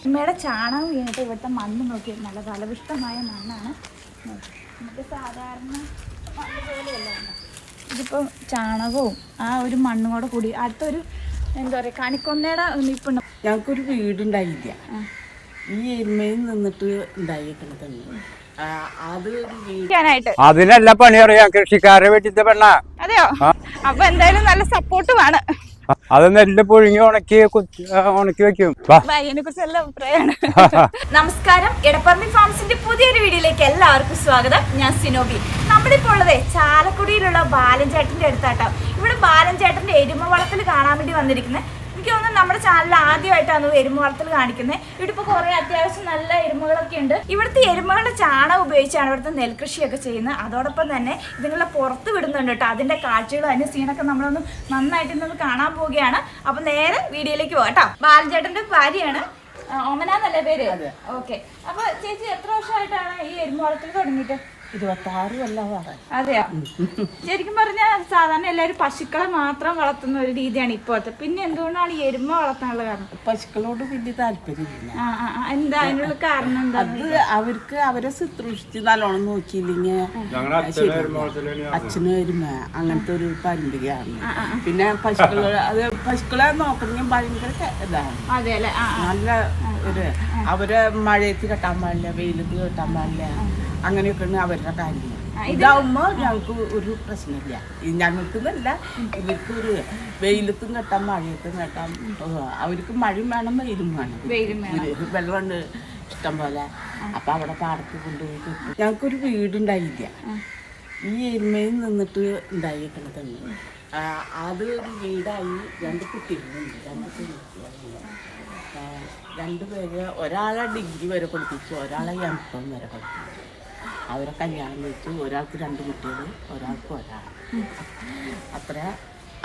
അമ്മയുടെ ചാണകം വീണിട്ട് ഇവിടുത്തെ മണ്ണ് നോക്കി നല്ല ഫലപുഷ്ടമായ മണ്ണാണ്. നമുക്ക് സാധാരണ മണ്ണ് പോലെയല്ല. ഇതിപ്പോൾ ചാണകവും ആ ഒരു മണ്ണും കൂടെ കൂടി അടുത്തൊരു എന്താ പറയുക കണിക്കൊന്നയുടെ നിപ്പുണ്ട്. ഞങ്ങൾക്കൊരു വീടുണ്ടായില്ല, ഈ എരുമയിൽ നിന്നിട്ട് ഉണ്ടായിരിക്കണതാണ്. അതിനല്ല പണി അറിയാം, കൃഷിക്കാരെ വീട്ടിലത്തെ പെണ്ണ. അതെയോ? അപ്പൊ എന്തായാലും നല്ല സപ്പോർട്ടുമാണ്. അത് നെല്ല് പുഴുങ്ങി ഉണക്കി വെക്കും. അതിനെ കുറിച്ച് നല്ല അഭിപ്രായമാണ്. നമസ്കാരം, ഇടപ്പറമ്പി ഫാംസിന്റെ പുതിയൊരു വീഡിയോയിലേക്ക് എല്ലാവർക്കും സ്വാഗതം. ഞാൻ സിനോബി. നമ്മളിപ്പോൾ ഉള്ളത് ചാലക്കുടിയിലുള്ള ബാലൻചേട്ടന്റെ അടുത്താട്ടോ. ഇവിടെ ബാലൻചേട്ടന്റെ എരുമ വളർത്തൽ കാണാൻ വേണ്ടി വന്നിരിക്കുന്നത്. എനിക്ക് തോന്നുന്നു നമ്മുടെ ചാനലിൽ ആദ്യമായിട്ടാണ് എരുമ വളർത്തൽ കാണിക്കുന്നത്. ഇവിടെ ഇപ്പോൾ കുറേ അത്യാവശ്യം നല്ല എരുമകളൊക്കെ ഉണ്ട്. ഇവിടുത്തെ എരുമകളുടെ ചാണകം ഉപയോഗിച്ചാണ് ഇവിടുത്തെ നെൽകൃഷിയൊക്കെ ചെയ്യുന്നത്. അതോടൊപ്പം തന്നെ ഇതുങ്ങളെ പുറത്ത് വിടുന്നുണ്ട് കേട്ടോ. അതിന്റെ കാഴ്ചകളും അതിന്റെ സീനൊക്കെ നമ്മളൊന്ന് നന്നായിട്ട് ഇന്നൊന്ന് കാണാൻ പോവുകയാണ്. അപ്പൊ നേരെ വീഡിയോയിലേക്ക് പോകാം കേട്ടോ. ബാലൻചേട്ടന്റെ ഭാര്യയാണ്, ഓമന പേര്. ഓക്കെ. അപ്പൊ ചേച്ചി എത്ര വർഷമായിട്ടാണ് ഈ എരുമ വളർത്തൽ തുടങ്ങിയിട്ട്? 26 കൊല്ലമാണ്. അതെയോ? ശരിക്കും പറഞ്ഞാൽ സാധാരണ എല്ലാവരും പശുക്കളെ മാത്രം വളർത്തുന്ന ഒരു രീതിയാണ് ഇപ്പോഴത്തെ. പിന്നെ എന്തുകൊണ്ടാണ് ഈ എരുമ വളർത്താനുള്ള കാരണം? പശുക്കളോട് വലിയ താല്പര്യമില്ല. എന്താ അതിനുള്ള കാരണം? എന്താ? അത് അവർക്ക് അവരെ ശുശ്രൂഷിച്ച് നല്ലോണം നോക്കിയില്ലെങ്കിൽ അച്ഛനും എരുമ അങ്ങനത്തെ ഒരു പാരമ്പര്യമാണ്. പിന്നെ പശുക്കളെ നോക്കണമെങ്കിൽ ഭയങ്കര ഇതാണ്. അതെ അല്ലെ? നല്ല ഒരു അവരെ മഴയത്ത് കെട്ടാൻ പാടില്ല, വെയിലത്ത് കെട്ടാൻ പാടില്ല, അങ്ങനെയൊക്കെയാണ് അവരുടെ കാര്യം. ഇതാവുമ്പോ ഞങ്ങൾക്ക് ഒരു പ്രശ്നമില്ല. ഞങ്ങൾക്കെന്നല്ല, ഇവർക്ക് ഒരു വെയിലത്തും കെട്ടാം മഴയത്തും കെട്ടാം. അവർക്ക് മഴയും വേണം വെയിലും വേണം. വെള്ളമുണ്ട് ഇഷ്ടം പോലെ. അപ്പൊ അവിടെ പാടത്ത് കൊണ്ടുപോയി കിട്ടും. ഞങ്ങൾക്കൊരു വീടുണ്ടായില്ല, ഈ എരുമയിൽ നിന്നിട്ട് ഉണ്ടായിരിക്കണതാണ്. അത് ഒരു വീടായി. 2 കുട്ടികളുണ്ട്, 2 പേര്. ഒരാളെ ഡിഗ്രി വരെ പഠിപ്പിച്ചു, ഒരാളെ M.Com വരെ പഠിപ്പിച്ചു. അവരെ കല്യാണം കഴിച്ചു. ഒരാൾക്ക് 2 കുട്ടികൾ, ഒരാൾക്ക് ഒരാൾ.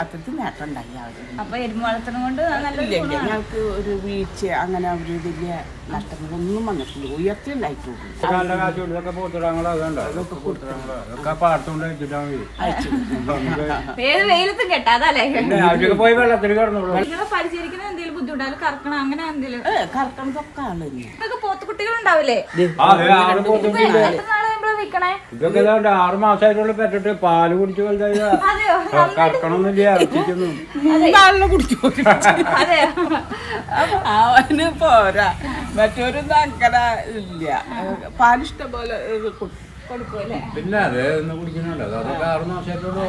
അത്രയ്ക്ക് നേട്ടം ഉണ്ടായി അവർ. അപ്പൊ എരുമ വളർത്തണം കൊണ്ട് ഞങ്ങൾക്ക് ഒരു വീഴ്ച അങ്ങനെ ഒരു വലിയ നഷ്ടങ്ങളൊന്നും വന്നിട്ടില്ല. ഉയർത്തി ഉണ്ടായിട്ടുള്ളൂ. വെയിലത്തും കെട്ടാതല്ലേ പോയി വെള്ളത്തിൽ കിടന്നോളൂ. പരിചരിക്കുന്ന എന്തെങ്കിലും ബുദ്ധിമുട്ടായാലും കറക്കണം അങ്ങനെ എന്തെങ്കിലും കറക്കണതൊക്കെ ആള് തന്നെയാണ്. പോത്തുകുട്ടികൾ ഉണ്ടാവില്ലേ? ഇതൊക്കെ 6 മാസമായിട്ടുള്ള പെട്ടിട്ട് പാല് കുടിച്ചു കറക്കണമെന്നില്ല. അവന് പോരാ, മറ്റൊരൊന്നും അങ്ങനെ ഇല്ല. പാലിഷ്ടം പോലെ പിന്നെ അത് കുടിക്കുന്നുണ്ട്. അതൊക്കെ 6 മാസമായിട്ടുള്ളൂ.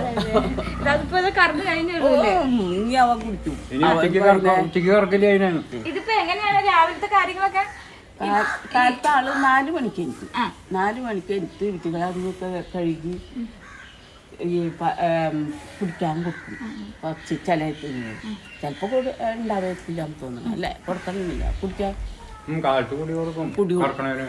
ഇനി അവൻ കുടിക്കും. ഉച്ചക്ക് കറക്കില്ല. അതിനാണ് ഇതിപ്പോ എങ്ങനെയാണ് രാവിലത്തെ കാര്യങ്ങളൊക്കെ? കാലത്ത് ആള് 4 മണിക്ക് എനിക്ക് 4 മണിക്ക് എടുത്ത് വീട്ടുകളൊക്കെ കഴുകി ഈ കുടിക്കാൻ കൊടുക്കും. കുറച്ച് ചിലപ്പോൾ ഉണ്ടാവത്തില്ലാന്ന് തോന്നുന്നു. അല്ലേ, കൊടുക്കണമെന്നില്ല, കുടിക്കാൻ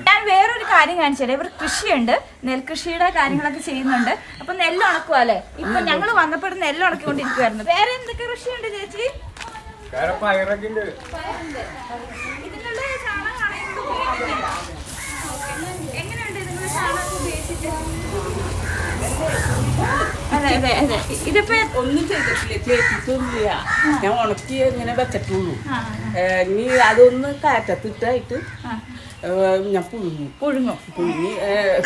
ഞാൻ വേറൊരു കാര്യം കാണിച്ചത്. ഇവർ കൃഷിയുണ്ട്, നെൽകൃഷിയുടെ കാര്യങ്ങളൊക്കെ ചെയ്യുന്നുണ്ട്. അപ്പൊ നെല്ല് ഉണക്കുക അല്ലേ? ഇപ്പൊ ഞങ്ങൾ വന്നപ്പോൾ നെല്ല് ഉണക്കിക്കൊണ്ടിരിക്കുവായിരുന്നു. വേറെ എന്തൊക്കെ കൃഷിയുണ്ട് ചേച്ചി? ഇതിനുള്ള ചാണകമാണ് എങ്ങനെയുണ്ട് ഇതിനുള്ള ചാണകം ഉപയോഗിച്ചിട്ട്? അതെ അതെ അതെ. ഇതിപ്പോ ഒന്നും ചെയ്തിട്ടില്ല, ചേച്ചിട്ടൊന്നുമില്ല. ഞാൻ ഉണക്കി ഇങ്ങനെ വെച്ചിട്ടുള്ളൂ. ഇനി അതൊന്ന് കാറ്റത്തിട്ടായിട്ട് ഞാൻ പുഴുങ്ങി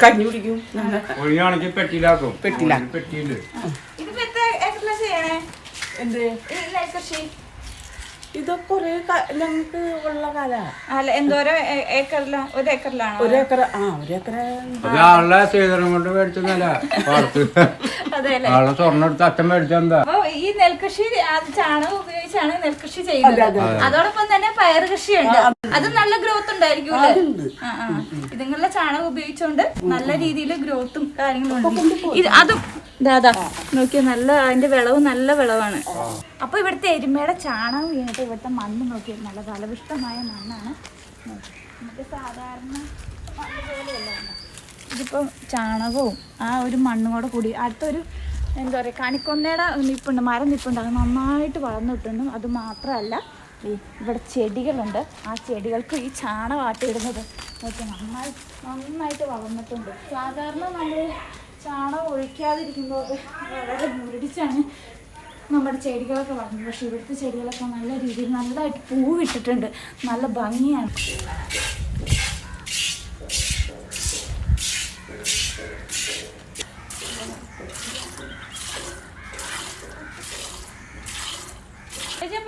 കഞ്ഞി കുടിക്കും. പെട്ടിയിലാക്കും. പെട്ടിയിലാക്കും. ഇതിപ്പോ എത്ര ഏക്കറിലാ ചെയ്യണേ? എന്ത് കൃഷി? ഇത് കൊറേ ഞങ്ങൾക്ക് ഉള്ള കാലാണ്. അല്ല, എന്തോരം ഏക്കറിലാ? 1 ഏക്കറിലാണോ? 1 ഏക്കർ. 1 ഏക്കർ ആളുടെ സേതനം കൊണ്ട് മേടിച്ചല്ല. ആളുടെ സ്വർണ്ണം എടുത്ത് അച്ഛൻ മേടിച്ചെന്താ. അപ്പൊ ഈ നെൽകൃഷി ചാണകം ഉപയോഗിച്ചാണ് നെൽകൃഷി ചെയ്യുന്നത്. അതോടൊപ്പം തന്നെ പയർ കൃഷിയുണ്ട്. അത് നല്ല ഗ്രോത്ത് ഉണ്ടായിരിക്കും. ഇതുങ്ങളുടെ ചാണകം ഉപയോഗിച്ചുകൊണ്ട് നല്ല രീതിയിൽ ഗ്രോത്തും കാര്യങ്ങളും ഉണ്ട്. അതും ദാദാ നോക്കിയാ നല്ല അതിന്റെ വിളവ് നല്ല വിളവാണ്. അപ്പൊ ഇവിടുത്തെ എരുമയുടെ ചാണകം വീണിട്ട് ഇവിടുത്തെ മണ്ണ് നോക്കിയാൽ നല്ല ഫലപുഷ്ടമായ മണ്ണാണ്. നമുക്ക് സാധാരണ മണ്ണ് പോലെയല്ല. ഇതിപ്പോൾ ചാണകവും ആ ഒരു മണ്ണും കൂടെ കൂടി അടുത്തൊരു എന്താ പറയുക കണിക്കൊന്നയുടെ നിപ്പുണ്ട്, മരം നിപ്പുണ്ട്. അത് നന്നായിട്ട് വളർന്നിട്ടുണ്ട്. അത് മാത്രമല്ല ഇവിടെ ചെടികളുണ്ട്. ആ ചെടികൾക്ക് ഈ ചാണകം ആട്ടിയിടുന്നത് നോക്കി നന്നായിട്ട് വളർന്നിട്ടുണ്ട്. സാധാരണ നമ്മൾ ചാണകം ഒഴിക്കാതിരിക്കുമ്പോൾ വളരെ മുരടിച്ചാണ് നമ്മുടെ ചെടികളൊക്കെ വളർന്നു. പക്ഷെ ഇവിടുത്തെ ചെടികളൊക്കെ നല്ല രീതിയിൽ നല്ലതായിട്ട് പൂവിട്ടിട്ടുണ്ട്, നല്ല ഭംഗിയാണ്.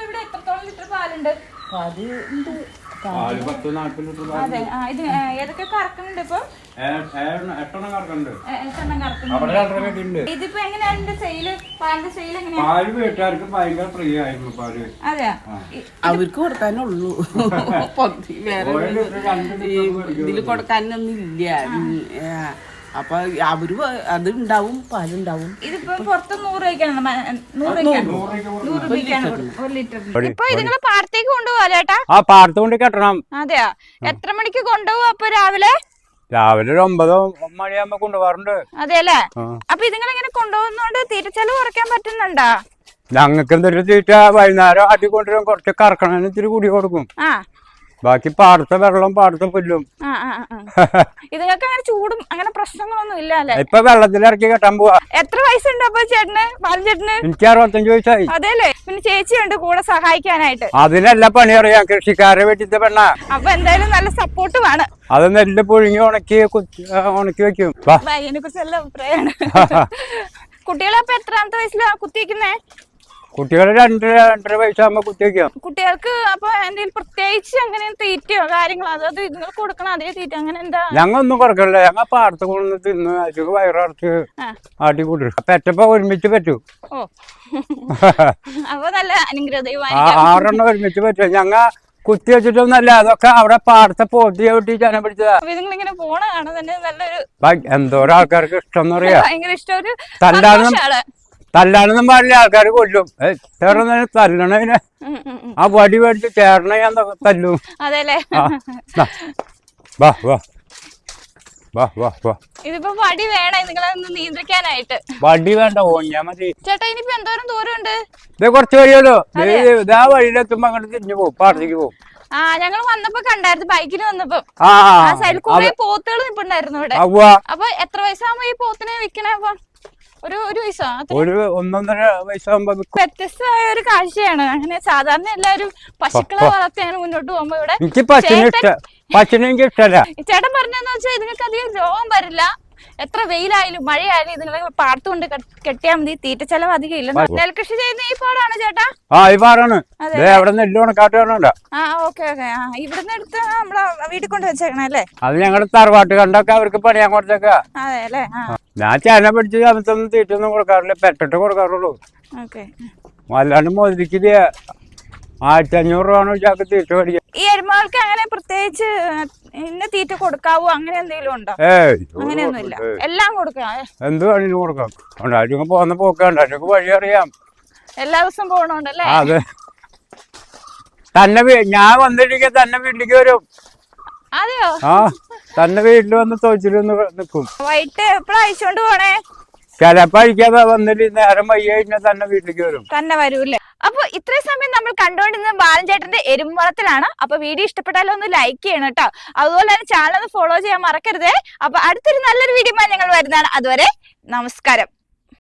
ഇവിടെ എത്രത്തോളം ലിറ്റർ പാലുണ്ട്? പാല് ഉണ്ട്. പാല് 10-40 ലിറ്റർ പാല്. അതെ, ഇത് ഏതൊക്കെ കറക്കുന്നുണ്ട് ഇപ്പൊ? 8 കറക്കുന്നുണ്ട്. 8 കറക്കുന്നുണ്ട്. ഇതിപ്പോ എങ്ങനെയാണ് സെയില്? പാലിന്റെ സെയിൽ എങ്ങനെയാ? പാല് വീട്ടുകാർക്ക് ഭയങ്കര പ്രിയമായിരുന്നു പാല്. അതെ, അവർക്ക് കൊടുക്കാനുള്ളൂ. വേറെ ഇതില് കൊടുക്കാനൊന്നും ഇല്ല. അപ്പൊ അവര് അത് ഉണ്ടാവും, പാലുണ്ടാവും. ഇതിപ്പോ പുറത്ത് 100 രൂപയ്ക്കാണ്, 100 രൂപയ്ക്കാണ് 1 ലിറ്ററിന്. ഇപ്പൊ ഇതിങ്ങള് പാടത്തേക്ക് കൊണ്ടുപോകാ ചേട്ടാ? ആ പാടത്ത് കൊണ്ട് കെട്ടണം. അതെയാ, എത്ര മണിക്ക് കൊണ്ടുപോകും അപ്പൊ രാവിലെ? രാവിലെ ഒരു 9 മണിയാകുമ്പോ കൊണ്ടുപോകാറുണ്ട്. അതെല്ലേ? അപ്പൊ ഇതിങ്ങളിങ്ങനെ കൊണ്ടുപോകുന്നോണ്ട് തീറ്റച്ചെലവ് കുറയ്ക്കാൻ പറ്റുന്നുണ്ടോ? ഞങ്ങൾക്ക് എന്തൊരു തീറ്റ വൈകുന്നേരം അടിക്കൊണ്ടിരും, കുറച്ച് കറക്കണതിന് ഇത്തിരി കൂടി കൊടുക്കും. ബാക്കി പാടത്തെ വെള്ളം, പാടത്തെ പുല്ലും. ഇതുങ്ങൾക്ക് അങ്ങനെ ചൂടും അങ്ങനെ പ്രശ്നങ്ങളൊന്നും ഇല്ല അല്ലേ? ഇപ്പൊ വെള്ളത്തിലിറക്കി കെട്ടാൻ പോവാ. എത്ര വയസ്സുണ്ട് അപ്പൊ ചേട്ടന്, ബാലചേട്ടന്? എനിക്ക് 65 വയസ്സായി. അതെല്ലേ? പിന്നെ ചേച്ചിയുണ്ട് കൂടെ സഹായിക്കാനായിട്ട്. അതിനെല്ലാം പണി അറിയാം, കൃഷിക്കാരെ വീട്ടിത്തെ പെണ്ണ. അപ്പൊ എന്തായാലും നല്ല സപ്പോർട്ടുമാണ്. അത് നെല്ല് പുഴുങ്ങി ഉണക്കി വെക്കും. അതിനെ കുറിച്ച് നല്ല അഭിപ്രായമാണ്. കുട്ടികളെ അപ്പൊ എത്രാമത്തെ വയസ്സിലാണ് കുത്തിവെക്കുന്നേ? കുട്ടികൾ 2-2.5 വയസ്സാകുമ്പോ കുത്തിവെക്കാം. കുട്ടികൾക്ക് അപ്പൊ എന്തെങ്കിലും പ്രത്യേകിച്ച് അങ്ങനെ തീറ്റയോ കാര്യങ്ങളോ, അതായത് നിങ്ങൾ കൊടുക്കണം അതേ തീറ്റ അങ്ങനെ എന്താ? ഞങ്ങൾ ഒന്നും കൊടുക്കണില്ല, ഞങ്ങൾ പാടത്ത് കൊണ്ടു തിന്ന് അതിന് വയറടച്ച് ആട്ടി കൂട്ടും. പെറ്റപ്പോ ഒരുമിച്ച് പറ്റൂ. ഓ, അപ്പൊ നല്ല അനുഗ്രഹമായി 6 ഒരുമിച്ച് പറ്റും. ഞങ്ങ കുത്തി വെച്ചിട്ടൊന്നല്ല, അതൊക്കെ അവിടെ പാടത്തെ പോത്തി ചവിട്ടി ചന പിടിച്ചതാ. നിങ്ങളിങ്ങനെ പോണ കാണാൻ തന്നെ നല്ലൊരു എന്തോരം ആൾക്കാർക്ക് ഇഷ്ടം എന്ന് പറയാ. ഭയങ്കര ഇഷ്ടം. ഒരു തല്ലാനൊന്നും പാടില്ല, ആൾക്കാർ കൊല്ലും. തല്ലണതിന് ആ വടി മേടിച്ച് ചേർന്ന ഞാൻ തല്ലും. അതെല്ലേ? വാ വാ വാ വാ വാ. ഇതിപ്പോ വടി വേണേ നിങ്ങളെ നിയന്ത്രിക്കാനായിട്ട്? വടി വേണ്ട, ഓഞ്ഞാ മതി. ചേട്ടാ ഇനിയിപ്പോ എന്തോരം ദൂരം ഉണ്ട്? ഇത് കുറച്ച് വഴിയല്ലോ, ഇതാ വഴിയിലെത്തുമ്പോ അങ്ങോട്ട് തിരിഞ്ഞു പോകും, പാടത്തേക്ക് പോകും. ഞങ്ങൾ വന്നപ്പോ കണ്ടായിരുന്നു, ബൈക്കിന് വന്നപ്പോ സൈഡിൽ കുറെ പോത്തുകൾ നിൽപ്പുണ്ടായിരുന്നു ഇവിടെ. അപ്പൊ എത്ര വയസ്സാകുമ്പോ ഈ പോത്തിനെ വിൽക്കണേ? അപ്പൊ ഒരു വയസ്സോ? ഒരു 1-1.5 വയസ്സാകുമ്പോ. വ്യത്യസ്തമായ ഒരു കാഴ്ചയാണ്. അങ്ങനെ സാധാരണ എല്ലാവരും പശുക്കളെ വളർത്തി അങ്ങനെ മുന്നോട്ട് പോകുമ്പോ ഇവിടെ എനിക്ക് പശുവിനെ എനിക്ക് ഇഷ്ടമല്ല. ചേട്ടൻ പറഞ്ഞെന്ന് വെച്ചാൽ ഇതിങ്ങൾക്ക് അധികം രോഗം വരില്ല, എത്ര വെയിലായാലും മഴയായാലും ഇതിങ്ങളെ പാടത്ത് കൊണ്ട് കെട്ടിയാൽ മതി, തീറ്റ ചെലവ് അധികം ഇല്ല. നെൽകൃഷി ചെയ്യുന്ന ഈ പാടാണ് ചേട്ടാ? ഈ പാടാണ്. അവിടെ നെല്ല് ഉണക്കാട്ട് വേണമല്ലോ. ഓക്കെ. ഇവിടുന്ന് എടുത്ത് നമ്മളെ വീട്ടിൽ കൊണ്ട് വെച്ചേക്കണേ അല്ലേ? അത് ഞങ്ങളുടെ തറവാട്ട് കണ്ടൊക്കെ അവർക്ക് പണിയാൻ കൊടുത്തേക്കാ. അതെ അല്ലേ? ഞാൻ ചേന പിടിച്ച് അമിത്തൊന്നും തീറ്റൊന്നും കൊടുക്കാറില്ല, പെട്ടിട്ട് കൊടുക്കാറുള്ളൂ. അല്ലാണ്ട് മുതലിക്കില്ല. 1500 രൂപ ചാക്ക് തീറ്റ മേടിക്കാം. ഈ എരുമകൾക്ക് അങ്ങനെ പ്രത്യേകിച്ച് ഇന്ന തീറ്റ കൊടുക്കാവോ അങ്ങനെ എന്തെങ്കിലും ഉണ്ടോ? അങ്ങനെയൊന്നുമില്ല, എല്ലാം കൊടുക്കാം. എന്ത് വേണമെങ്കിലും കൊടുക്കാം. ഉണ്ടായിരിക്കും പോകുന്ന പോക്കാണ്ടായിരിക്കും വഴി അറിയാം. എല്ലാ ദിവസവും പോകണോണ്ടല്ലേ? അതെ, തന്നെ ഞാൻ വന്നിരിക്കെ തന്നെ വീട്ടിലേക്ക് വരും. അതെയോ? തന്നെ വീട്ടിൽ വന്ന് തോച്ചിൽ നിൽക്കും. വൈകിട്ട് എപ്പോഴാ അയച്ചോണ്ട് പോണേ? ചിലപ്പോ അഴിക്കാതെ വന്നിട്ട് നേരം വയ്യ കഴിഞ്ഞാൽ തന്നെ വീട്ടിലേക്ക് വരും. തന്നെ വരൂല്ലേ? അപ്പൊ ഇത്രയും സമയം നമ്മൾ കണ്ടുകൊണ്ടിരുന്ന ബാലൻചേട്ടന്റെ എരുമ്പ് വളർത്തലാണ്. അപ്പൊ വീഡിയോ ഇഷ്ടപ്പെട്ടാലോ ഒന്ന് ലൈക്ക് ചെയ്യണം കേട്ടോ. അതുപോലെ തന്നെ ചാനൽ ഒന്ന് ഫോളോ ചെയ്യാൻ മറക്കരുതേ. അപ്പൊ അടുത്തൊരു നല്ലൊരു വീഡിയോ ഞങ്ങൾ വരുന്നതാണ്. അതുവരെ നമസ്കാരം.